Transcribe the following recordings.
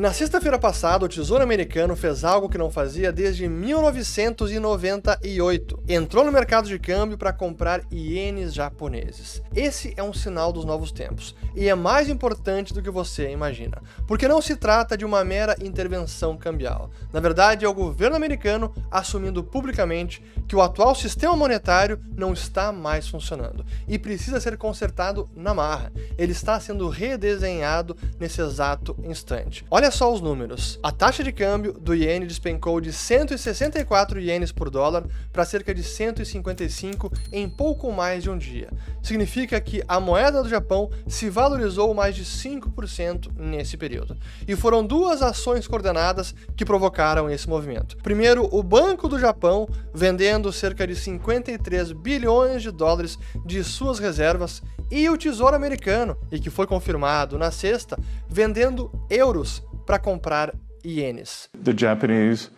Na sexta-feira passada, o Tesouro Americano fez algo que não fazia desde 1998. Entrou no mercado de câmbio para comprar ienes japoneses. Esse é um sinal dos novos tempos, e é mais importante do que você imagina, porque não se trata de uma mera intervenção cambial. Na verdade, é o governo americano assumindo publicamente que o atual sistema monetário não está mais funcionando, e precisa ser consertado na marra. Ele está sendo redesenhado nesse exato instante. Olha só os números. A taxa de câmbio do iene despencou de 164 ienes por dólar para cerca de 155 em pouco mais de um dia. Significa que a moeda do Japão se valorizou mais de 5% nesse período. E foram duas ações coordenadas que provocaram esse movimento. Primeiro, o Banco do Japão vendendo cerca de 53 bilhões de dólares de suas reservas, e o Tesouro Americano, e que foi confirmado na sexta, vendendo euros para comprar ienes. The Japanese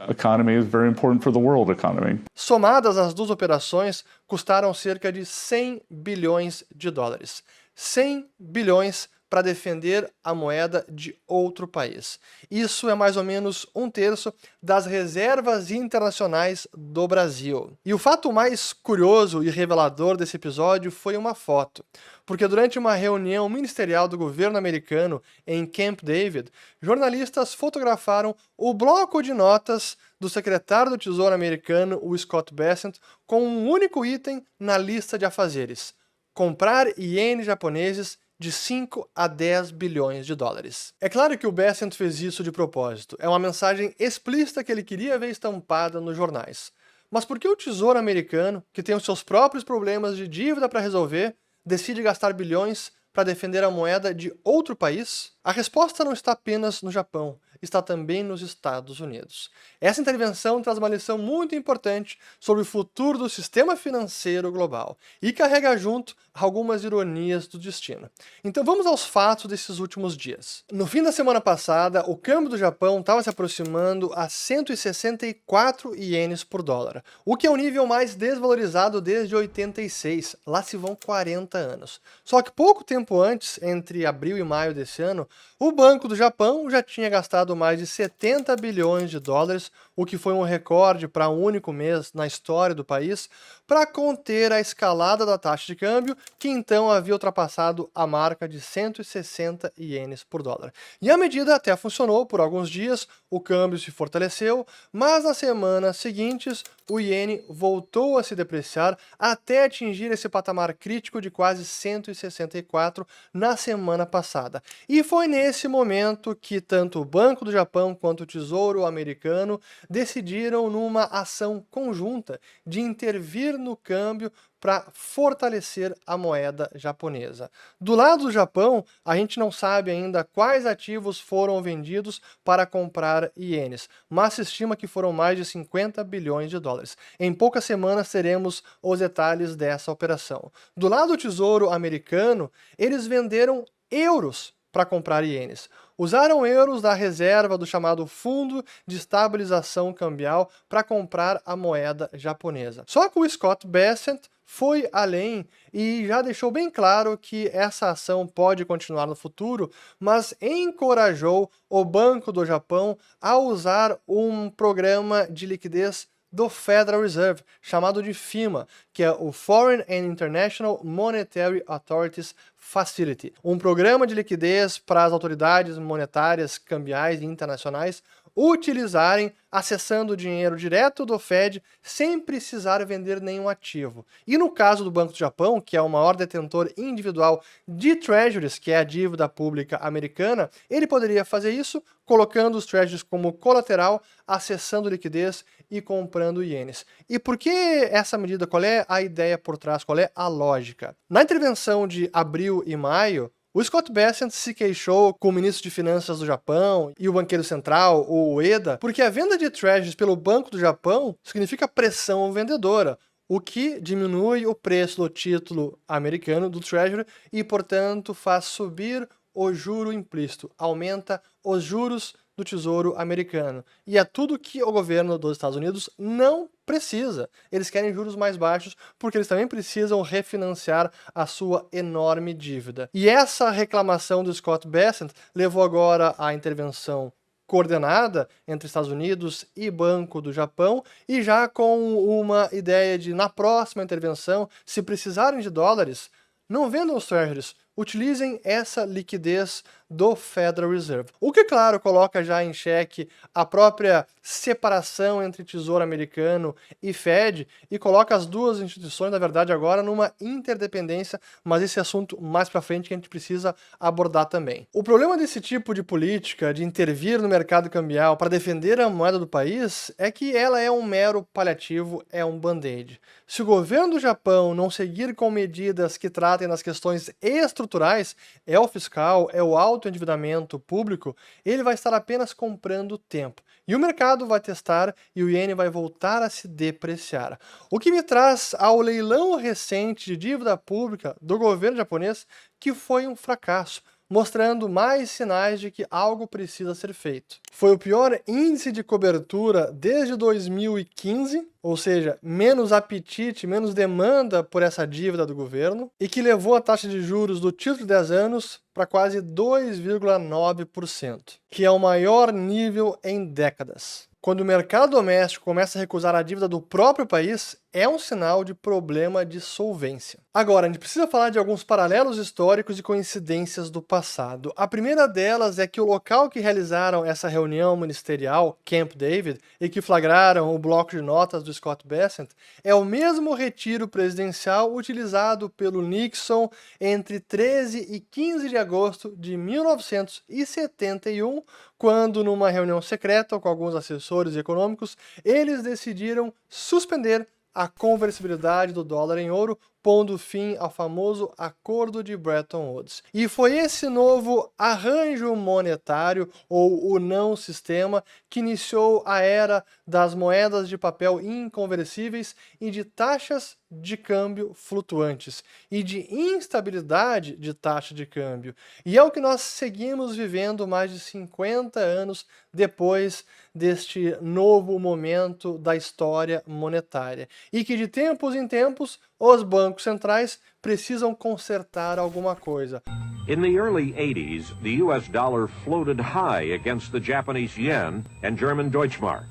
economy is very important for the world economy. Somadas, as duas operações custaram cerca de 100 bilhões de dólares. 100 bilhões para defender a moeda de outro país. Isso é mais ou menos 1/3 das reservas internacionais do Brasil. E o fato mais curioso e revelador desse episódio foi uma foto, porque durante uma reunião ministerial do governo americano em Camp David, jornalistas fotografaram o bloco de notas do secretário do Tesouro americano, o Scott Bessent, com um único item na lista de afazeres: comprar ienes japoneses de 5 a 10 bilhões de dólares. É claro que o Bessent fez isso de propósito. É uma mensagem explícita que ele queria ver estampada nos jornais. Mas por que o Tesouro Americano, que tem os seus próprios problemas de dívida para resolver, decide gastar bilhões para defender a moeda de outro país? A resposta não está apenas no Japão, está também nos Estados Unidos. Essa intervenção traz uma lição muito importante sobre o futuro do sistema financeiro global e carrega junto algumas ironias do destino. Então vamos aos fatos desses últimos dias. No fim da semana passada, o câmbio do Japão estava se aproximando a 164 ienes por dólar, o que é o nível mais desvalorizado desde 86, lá se vão 40 anos. Só que pouco tempo antes, entre abril e maio desse ano, o Banco do Japão já tinha gastado mais de 70 bilhões de dólares, o que foi um recorde para um único mês na história do país, para conter a escalada da taxa de câmbio, que então havia ultrapassado a marca de 160 ienes por dólar. E a medida até funcionou por alguns dias, o câmbio se fortaleceu, mas nas semanas seguintes o iene voltou a se depreciar até atingir esse patamar crítico de quase 164 na semana passada. E foi nesse momento que tanto o Banco do Japão quanto o Tesouro Americano decidiram numa ação conjunta de intervir no câmbio para fortalecer a moeda japonesa. Do lado do Japão, a gente não sabe ainda quais ativos foram vendidos para comprar ienes, mas se estima que foram mais de 50 bilhões de dólares. Em poucas semanas teremos os detalhes dessa operação. Do lado do Tesouro Americano, eles venderam euros para comprar ienes. Usaram euros da reserva do chamado Fundo de Estabilização Cambial para comprar a moeda japonesa. Só que o Scott Bessent foi além e já deixou bem claro que essa ação pode continuar no futuro, mas encorajou o Banco do Japão a usar um programa de liquidez do Federal Reserve, chamado de FIMA, que é o Foreign and International Monetary Authorities Facility, um programa de liquidez para as autoridades monetárias, cambiais e internacionais utilizarem acessando o dinheiro direto do Fed sem precisar vender nenhum ativo. E no caso do Banco do Japão, que é o maior detentor individual de treasuries, que é a dívida pública americana, ele poderia fazer isso colocando os treasuries como colateral, acessando liquidez e comprando ienes. E por que essa medida? Qual é a ideia por trás? Qual é a lógica? Na intervenção de abril e maio, o Scott Bessent se queixou com o ministro de Finanças do Japão e o banqueiro central, o Ueda, porque a venda de treasuries pelo Banco do Japão significa pressão vendedora, o que diminui o preço do título americano do treasury e, portanto, faz subir o juro implícito, aumenta os juros do Tesouro americano. E é tudo que o governo dos Estados Unidos não precisa. Eles querem juros mais baixos porque eles também precisam refinanciar a sua enorme dívida. E essa reclamação do Scott Bessent levou agora à intervenção coordenada entre Estados Unidos e Banco do Japão, e já com uma ideia de, na próxima intervenção, se precisarem de dólares, não vendam os treasuries, utilizem essa liquidez do Federal Reserve. O que, claro, coloca já em xeque a própria separação entre Tesouro Americano e Fed e coloca as duas instituições, na verdade, agora numa interdependência, mas esse assunto mais para frente que a gente precisa abordar também. O problema desse tipo de política, de intervir no mercado cambial para defender a moeda do país, é que ela é um mero paliativo, é um band-aid. Se o governo do Japão não seguir com medidas que tratem das questões estruturais, é o fiscal, é o autoendividamento público, ele vai estar apenas comprando tempo. E o mercado vai testar e o iene vai voltar a se depreciar. O que me traz ao leilão recente de dívida pública do governo japonês, que foi um fracasso, mostrando mais sinais de que algo precisa ser feito. Foi o pior índice de cobertura desde 2015, ou seja, menos apetite, menos demanda por essa dívida do governo, e que levou a taxa de juros do título de 10 anos para quase 2,9%, que é o maior nível em décadas. Quando o mercado doméstico começa a recusar a dívida do próprio país, é um sinal de problema de solvência. Agora, a gente precisa falar de alguns paralelos históricos e coincidências do passado. A primeira delas é que o local que realizaram essa reunião ministerial, Camp David, e que flagraram o bloco de notas do Scott Bessent, é o mesmo retiro presidencial utilizado pelo Nixon entre 13 e 15 de agosto de 1971, quando, numa reunião secreta com alguns assessores econômicos, eles decidiram suspender a conversibilidade do dólar em ouro, pondo fim ao famoso Acordo de Bretton Woods. E foi esse novo arranjo monetário, ou o não-sistema, que iniciou a era das moedas de papel inconversíveis e de taxas de câmbio flutuantes, e de instabilidade de taxa de câmbio. E é o que nós seguimos vivendo mais de 50 anos depois deste novo momento da história monetária. E que de tempos em tempos os bancos centrais precisam consertar alguma coisa. In the early 80s, the US dollar floated high against the Japanese yen and German Deutschmark,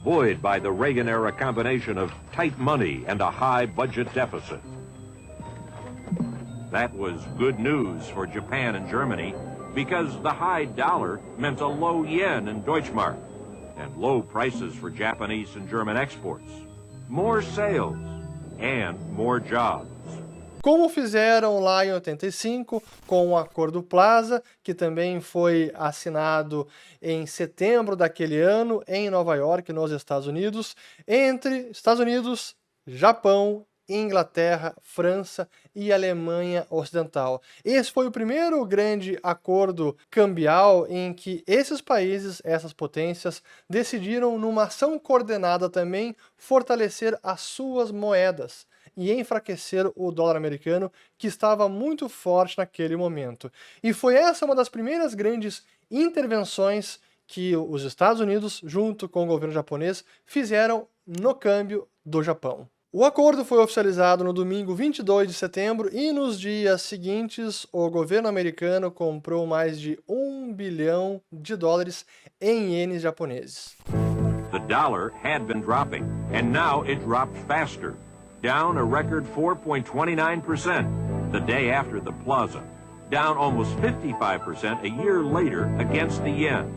buoyed by the Reagan-era combination of tight money and a high budget deficit. That was good news for Japan and Germany because the high dollar meant a low yen and Deutschmark and low prices for Japanese and German exports, more sales and more jobs. Como fizeram lá em 85 com o Acordo Plaza, que também foi assinado em setembro daquele ano em Nova York, nos Estados Unidos, entre Estados Unidos, Japão, Inglaterra, França e Alemanha Ocidental. Esse foi o primeiro grande acordo cambial em que esses países, essas potências, decidiram, numa ação coordenada também, fortalecer as suas moedas e enfraquecer o dólar americano, que estava muito forte naquele momento. E foi essa uma das primeiras grandes intervenções que os Estados Unidos, junto com o governo japonês, fizeram no câmbio do Japão. O acordo foi oficializado no domingo 22 de setembro e nos dias seguintes o governo americano comprou mais de $1 bilhão em ienes japoneses. The dollar had been dropping, and now it dropped faster, down a record 4.29% the day after the Plaza, down almost 55% a year later against the yen.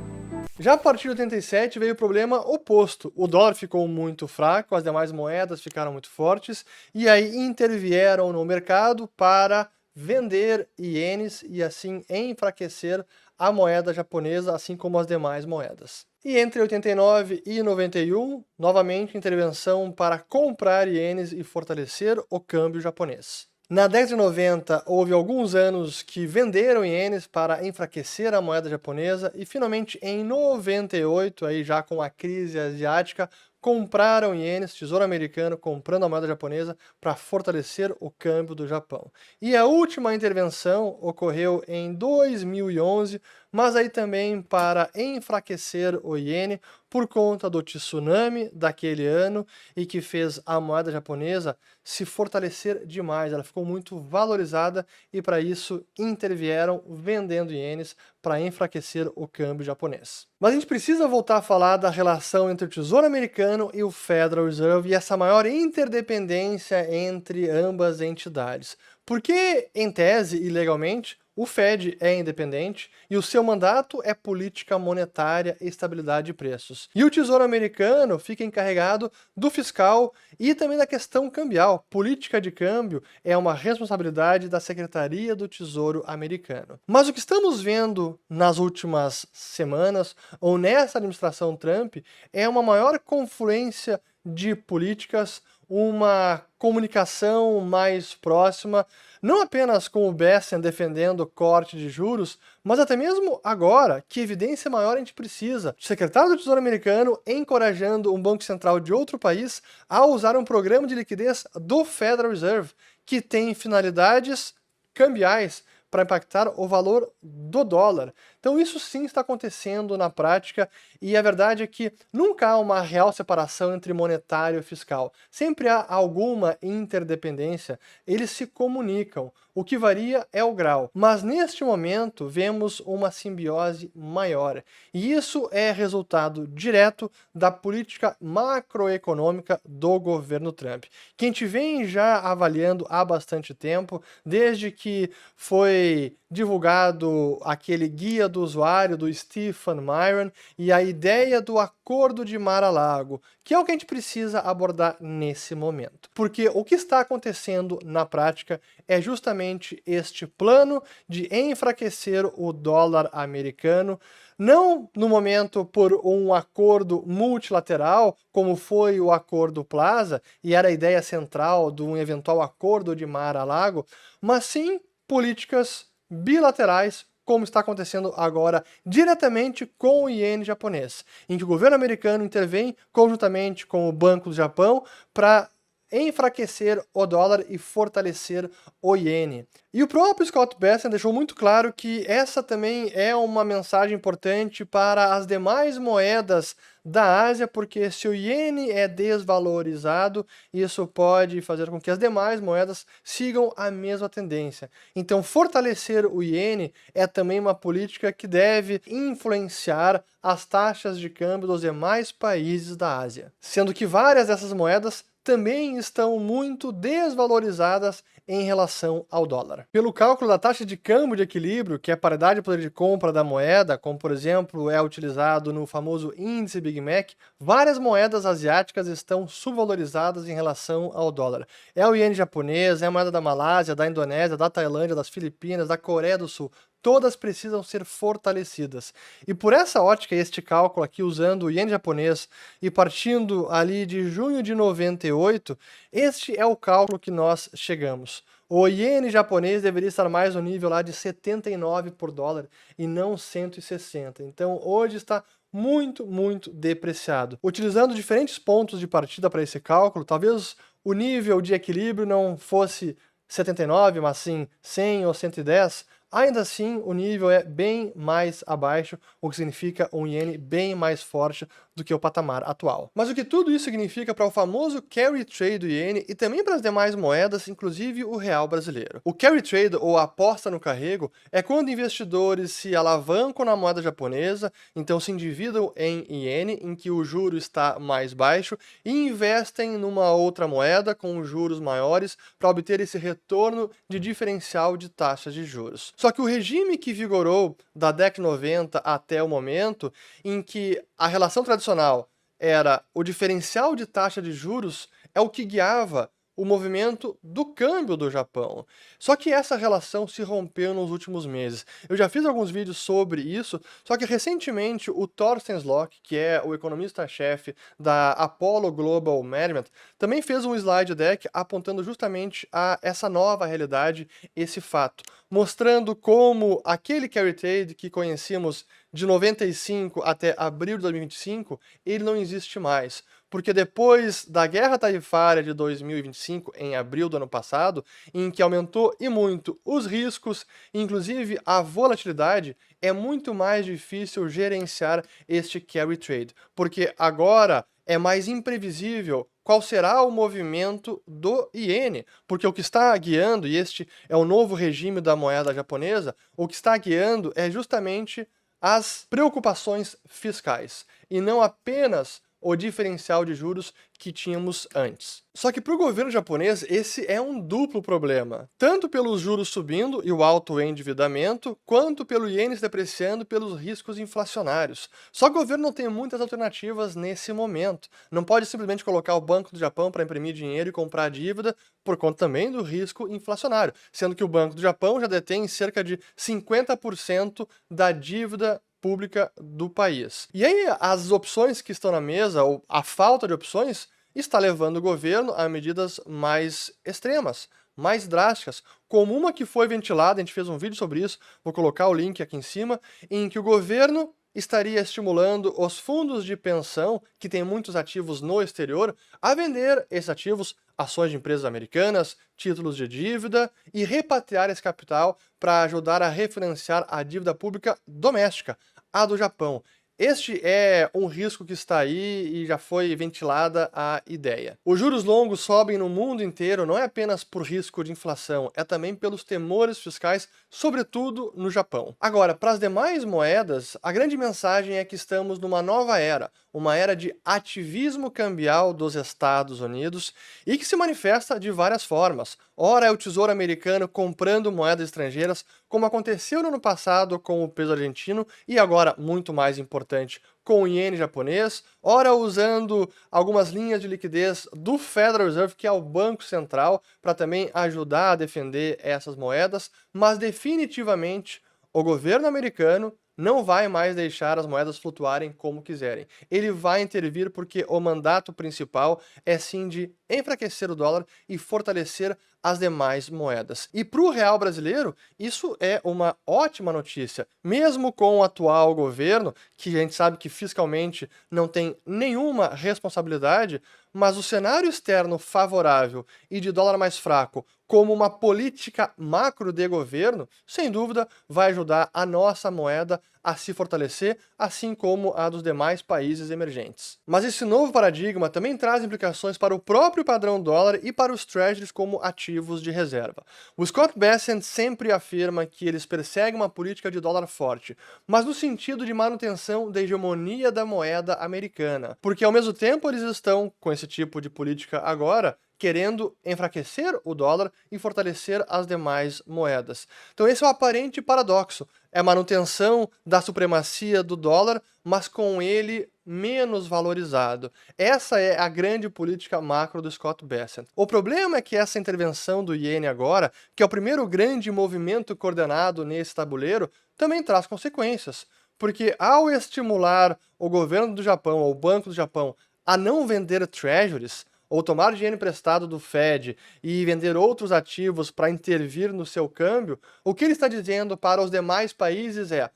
Já a partir de 87 veio o problema oposto. O dólar ficou muito fraco, as demais moedas ficaram muito fortes, e aí intervieram no mercado para vender ienes e assim enfraquecer a moeda japonesa, assim como as demais moedas. E entre 89 e 91, novamente intervenção para comprar ienes e fortalecer o câmbio japonês. Na década de 90, houve alguns anos que venderam ienes para enfraquecer a moeda japonesa e finalmente em 98, aí já com a crise asiática, compraram ienes, Tesouro Americano comprando a moeda japonesa para fortalecer o câmbio do Japão. E a última intervenção ocorreu em 2011, mas aí também para enfraquecer o iene por conta do tsunami daquele ano e que fez a moeda japonesa se fortalecer demais. Ela ficou muito valorizada e para isso intervieram vendendo ienes para enfraquecer o câmbio japonês. Mas a gente precisa voltar a falar da relação entre o Tesouro Americano e o Federal Reserve e essa maior interdependência entre ambas entidades. Porque, em tese e legalmente, o Fed é independente e o seu mandato é política monetária e estabilidade de preços. E o Tesouro Americano fica encarregado do fiscal e também da questão cambial. Política de câmbio é uma responsabilidade da Secretaria do Tesouro Americano. Mas o que estamos vendo nas últimas semanas ou nessa administração Trump é uma maior confluência de políticas, uma comunicação mais próxima, não apenas com o Bessent defendendo o corte de juros, mas até mesmo agora, que evidência maior a gente precisa. O secretário do Tesouro Americano encorajando um banco central de outro país a usar um programa de liquidez do Federal Reserve, que tem finalidades cambiais para impactar o valor do dólar. Então isso sim está acontecendo na prática e a verdade é que nunca há uma real separação entre monetário e fiscal. Sempre há alguma interdependência, eles se comunicam. O que varia é o grau. Mas neste momento vemos uma simbiose maior. E isso é resultado direto da política macroeconômica do governo Trump, que a gente vem já avaliando há bastante tempo, desde que foi divulgado aquele guia do usuário do Stephen Myron e a ideia do Acordo de Mar-a-Lago, que é o que a gente precisa abordar nesse momento. Porque o que está acontecendo na prática é justamente este plano de enfraquecer o dólar americano, não no momento por um acordo multilateral, como foi o Acordo Plaza, e era a ideia central de um eventual Acordo de Mar-a-Lago, mas sim políticas bilaterais, como está acontecendo agora diretamente com o iene japonês, em que o governo americano intervém conjuntamente com o Banco do Japão para enfraquecer o dólar e fortalecer o iene. E o próprio Scott Bessent deixou muito claro que essa também é uma mensagem importante para as demais moedas da Ásia, porque se o iene é desvalorizado, isso pode fazer com que as demais moedas sigam a mesma tendência. Então, fortalecer o iene é também uma política que deve influenciar as taxas de câmbio dos demais países da Ásia, sendo que várias dessas moedas também estão muito desvalorizadas em relação ao dólar. Pelo cálculo da taxa de câmbio de equilíbrio, que é a paridade de poder de compra da moeda, como por exemplo é utilizado no famoso índice Big Mac, várias moedas asiáticas estão subvalorizadas em relação ao dólar. É o iene japonês, é a moeda da Malásia, da Indonésia, da Tailândia, das Filipinas, da Coreia do Sul. Todas precisam ser fortalecidas. E por essa ótica, este cálculo aqui, usando o iene japonês e partindo ali de junho de 98, este é o cálculo que nós chegamos. O iene japonês deveria estar mais no nível lá de 79 por dólar e não 160. Então hoje está muito, muito depreciado. Utilizando diferentes pontos de partida para esse cálculo, talvez o nível de equilíbrio não fosse 79, mas sim 100 ou 110, ainda assim o nível é bem mais abaixo, o que significa um iene bem mais forte do que o patamar atual. Mas o que tudo isso significa para o famoso carry trade do iene e também para as demais moedas, inclusive o real brasileiro? O carry trade, ou aposta no carrego, é quando investidores se alavancam na moeda japonesa, então se endividam em iene, em que o juro está mais baixo, e investem numa outra moeda com juros maiores para obter esse retorno de diferencial de taxas de juros. Só que o regime que vigorou da década de 90 até o momento, em que a relação tradicional era o diferencial de taxa de juros, é o que guiava o movimento do câmbio do Japão. Só que essa relação se rompeu nos últimos meses. Eu já fiz alguns vídeos sobre isso, só que recentemente o Thorsten Slock, que é o economista-chefe da Apollo Global Management, também fez um slide deck apontando justamente a essa nova realidade, esse fato, mostrando como aquele carry trade que conhecíamos de 95 até abril de 2025, ele não existe mais. Porque depois da guerra tarifária de 2025, em abril do ano passado, em que aumentou e muito os riscos, inclusive a volatilidade, é muito mais difícil gerenciar este carry trade, porque agora é mais imprevisível qual será o movimento do iene, porque o que está guiando, e este é o novo regime da moeda japonesa, o que está guiando é justamente as preocupações fiscais, e não apenas o diferencial de juros que tínhamos antes. Só que para o governo japonês esse é um duplo problema, tanto pelos juros subindo e o alto endividamento, quanto pelo iene se depreciando pelos riscos inflacionários. Só que o governo não tem muitas alternativas nesse momento. Não pode simplesmente colocar o Banco do Japão para imprimir dinheiro e comprar dívida por conta também do risco inflacionário, sendo que o Banco do Japão já detém cerca de 50% da dívida pública do país. E aí as opções que estão na mesa, ou a falta de opções, está levando o governo a medidas mais extremas, mais drásticas, como uma que foi ventilada, a gente fez um vídeo sobre isso, vou colocar o link aqui em cima, em que o governo estaria estimulando os fundos de pensão, que têm muitos ativos no exterior, a vender esses ativos, ações de empresas americanas, títulos de dívida, e repatriar esse capital para ajudar a refinanciar a dívida pública doméstica, a do Japão. Este é um risco que está aí e já foi ventilada a ideia. Os juros longos sobem no mundo inteiro não é apenas por risco de inflação, é também pelos temores fiscais, sobretudo no Japão. Agora, para as demais moedas, a grande mensagem é que estamos numa nova era, uma era de ativismo cambial dos Estados Unidos e que se manifesta de várias formas. Ora é o Tesouro americano comprando moedas estrangeiras, como aconteceu no ano passado com o peso argentino e agora, muito mais importante, com o iene japonês, ora usando algumas linhas de liquidez do Federal Reserve, que é o Banco Central, para também ajudar a defender essas moedas, mas definitivamente o governo americano não vai mais deixar as moedas flutuarem como quiserem. Ele vai intervir porque o mandato principal é sim de enfraquecer o dólar e fortalecer as demais moedas. E para o real brasileiro, isso é uma ótima notícia. Mesmo com o atual governo, que a gente sabe que fiscalmente não tem nenhuma responsabilidade, mas o cenário externo favorável e de dólar mais fraco, como uma política macro de governo, sem dúvida vai ajudar a nossa moeda a se fortalecer, assim como a dos demais países emergentes. Mas esse novo paradigma também traz implicações para o próprio padrão dólar e para os treasuries como ativos de reserva. O Scott Bessent sempre afirma que eles perseguem uma política de dólar forte, mas no sentido de manutenção da hegemonia da moeda americana, porque ao mesmo tempo eles estão, com esse tipo de política agora, querendo enfraquecer o dólar e fortalecer as demais moedas. Então esse é o aparente paradoxo. É a manutenção da supremacia do dólar, mas com ele menos valorizado. Essa é a grande política macro do Scott Bessent. O problema é que essa intervenção do iene agora, que é o primeiro grande movimento coordenado nesse tabuleiro, também traz consequências. Porque ao estimular o governo do Japão, ou o Banco do Japão, a não vender treasuries, ou tomar dinheiro emprestado do Fed e vender outros ativos para intervir no seu câmbio, o que ele está dizendo para os demais países é: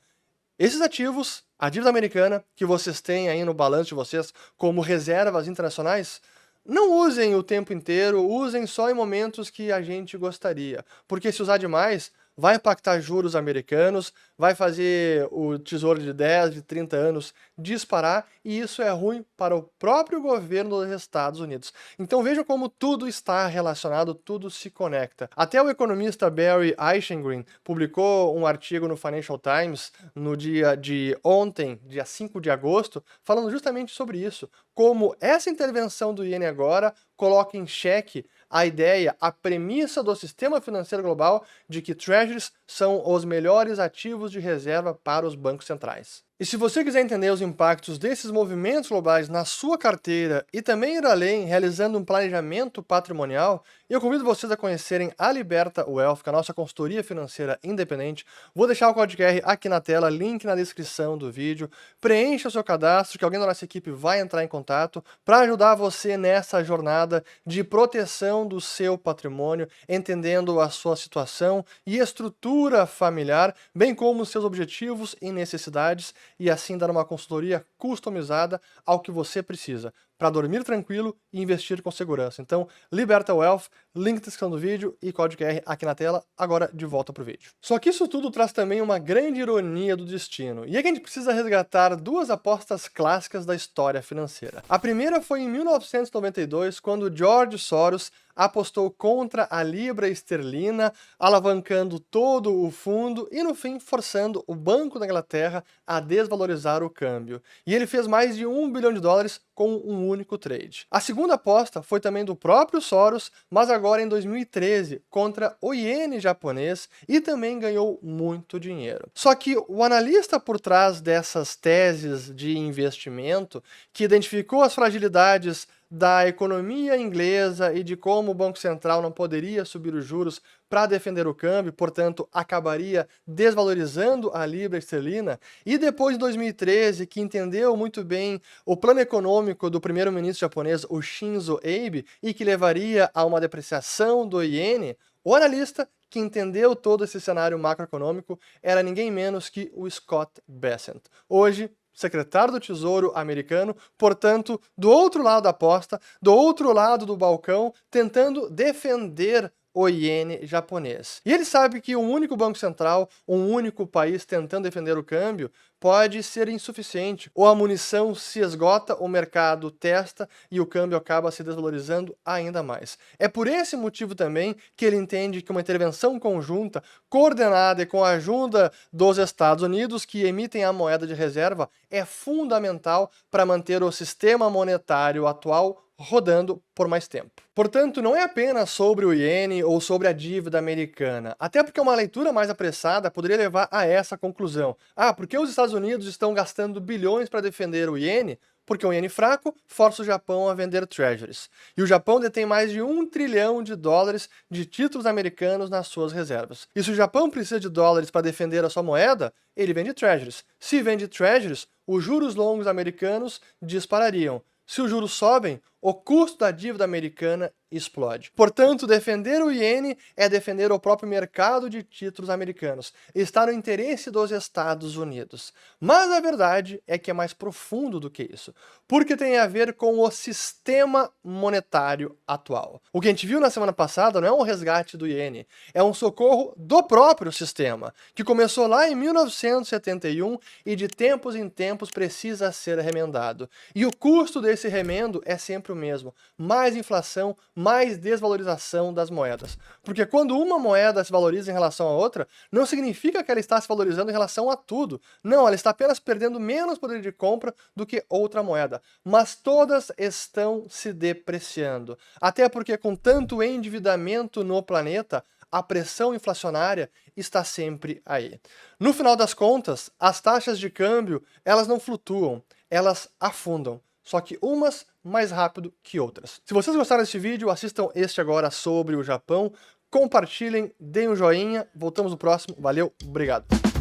esses ativos, a dívida americana, que vocês têm aí no balanço de vocês como reservas internacionais, não usem o tempo inteiro, usem só em momentos que a gente gostaria. Porque se usar demais, vai impactar juros americanos, vai fazer o tesouro de 10, de 30 anos disparar, e isso é ruim para o próprio governo dos Estados Unidos. Então vejam como tudo está relacionado, tudo se conecta. Até o economista Barry Eichengreen publicou um artigo no Financial Times no dia de ontem, dia 5 de agosto, falando justamente sobre isso, como essa intervenção do iene agora coloca em xeque a ideia, a premissa do sistema financeiro global de que treasuries são os melhores ativos de reserva para os bancos centrais. E se você quiser entender os impactos desses movimentos globais na sua carteira e também ir além, realizando um planejamento patrimonial, eu convido vocês a conhecerem a Liberta Wealth, que é a nossa consultoria financeira independente. Vou deixar o código QR aqui na tela, link na descrição do vídeo. Preencha o seu cadastro, que alguém da nossa equipe vai entrar em contato para ajudar você nessa jornada de proteção do seu patrimônio, entendendo a sua situação e estrutura cultura familiar, bem como seus objetivos e necessidades, e assim dar uma consultoria customizada ao que você precisa, para dormir tranquilo e investir com segurança. Então, Liberta Wealth, link na descrição do vídeo e código QR aqui na tela. Agora, de volta pro vídeo. Só que isso tudo traz também uma grande ironia do destino, e é que a gente precisa resgatar duas apostas clássicas da história financeira. A primeira foi em 1992, quando George Soros apostou contra a libra esterlina, alavancando todo o fundo e, no fim, forçando o Banco da Inglaterra a desvalorizar o câmbio. E ele fez mais de $1 bilhão com um único trade. A segunda aposta foi também do próprio Soros, mas agora em 2013, contra o iene japonês, e também ganhou muito dinheiro. Só que o analista por trás dessas teses de investimento, que identificou as fragilidades da economia inglesa e de como o Banco Central não poderia subir os juros para defender o câmbio, portanto, acabaria desvalorizando a libra esterlina, e depois de 2013, que entendeu muito bem o plano econômico do primeiro-ministro japonês, o Shinzo Abe, e que levaria a uma depreciação do iene, o analista que entendeu todo esse cenário macroeconômico era ninguém menos que o Scott Bessent. Hoje, secretário do Tesouro americano, portanto, do outro lado da aposta, do outro lado do balcão, tentando defender o iene japonês. E ele sabe que um único banco central, um único país tentando defender o câmbio, pode ser insuficiente. Ou a munição se esgota, o mercado testa e o câmbio acaba se desvalorizando ainda mais. É por esse motivo também que ele entende que uma intervenção conjunta, coordenada e com a ajuda dos Estados Unidos, que emitem a moeda de reserva, é fundamental para manter o sistema monetário atual rodando por mais tempo. Portanto, não é apenas sobre o iene ou sobre a dívida americana, até porque uma leitura mais apressada poderia levar a essa conclusão. Porque os Estados Unidos estão gastando bilhões para defender o iene? Porque o iene fraco força o Japão a vender treasuries. E o Japão detém mais de $1 trilhão de títulos americanos nas suas reservas. E se o Japão precisa de dólares para defender a sua moeda, ele vende treasuries. Se vende treasuries, os juros longos americanos disparariam. Se os juros sobem, o custo da dívida americana explode. Portanto, defender o iene é defender o próprio mercado de títulos americanos. Está no interesse dos Estados Unidos. Mas a verdade é que é mais profundo do que isso, porque tem a ver com o sistema monetário atual. O que a gente viu na semana passada não é um resgate do iene, é um socorro do próprio sistema, que começou lá em 1971 e de tempos em tempos precisa ser remendado. E o custo desse remendo é sempre o mesmo: mais inflação, mais desvalorização das moedas. Porque quando uma moeda se valoriza em relação a outra, não significa que ela está se valorizando em relação a tudo. Não, ela está apenas perdendo menos poder de compra do que outra moeda. Mas todas estão se depreciando. Até porque com tanto endividamento no planeta, a pressão inflacionária está sempre aí. No final das contas, as taxas de câmbio, elas não flutuam, elas afundam. Só que umas mais rápido que outras. Se vocês gostaram desse vídeo, assistam este agora sobre o Japão, compartilhem, deem um joinha, voltamos no próximo, valeu, obrigado!